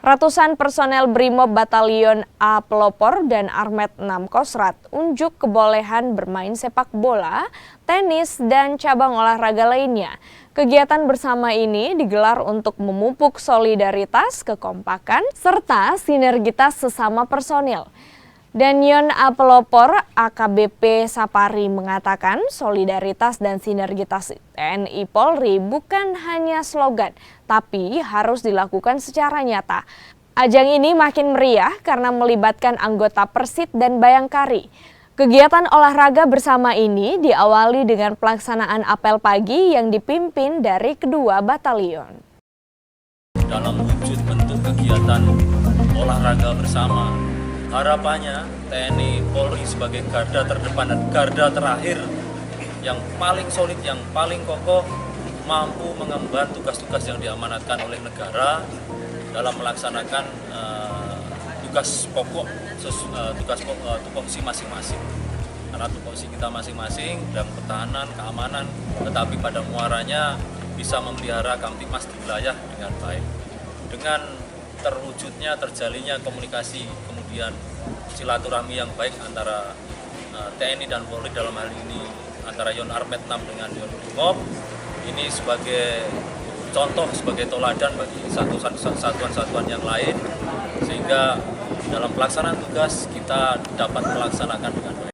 Ratusan personel Brimob Batalion A Pelopor dan Armet 6 Kostrat unjuk kebolehan bermain sepak bola, tenis, dan cabang olahraga lainnya. Kegiatan bersama ini digelar untuk memupuk solidaritas, kekompakan, serta sinergitas sesama personil. Danyon A Pelopor AKBP Sapari mengatakan solidaritas dan sinergitas TNI Polri bukan hanya slogan, tapi harus dilakukan secara nyata. Ajang ini makin meriah karena melibatkan anggota Persit dan Bayangkari. Kegiatan olahraga bersama ini diawali dengan pelaksanaan apel pagi yang dipimpin dari kedua batalion. Dalam wujud bentuk kegiatan olahraga bersama, harapannya TNI Polri sebagai garda terdepan dan garda terakhir yang paling solid, yang paling kokoh, mampu mengemban tugas-tugas yang diamanatkan oleh negara dalam melaksanakan tugas pokok, tupoksi masing-masing. Karena tupoksi kita masing-masing dan pertahanan, keamanan, tetapi pada muaranya bisa memelihara Kamtipmas di wilayah dengan baik. Dengan terwujudnya, terjalinnya komunikasi, kemudian silaturahmi yang baik antara TNI dan Polri, dalam hal ini antara Yon Armet 6 dengan Yon Brimob, ini sebagai contoh, sebagai toladan bagi satuan-satuan yang lain, sehingga dalam pelaksanaan tugas kita dapat melaksanakan dengan baik.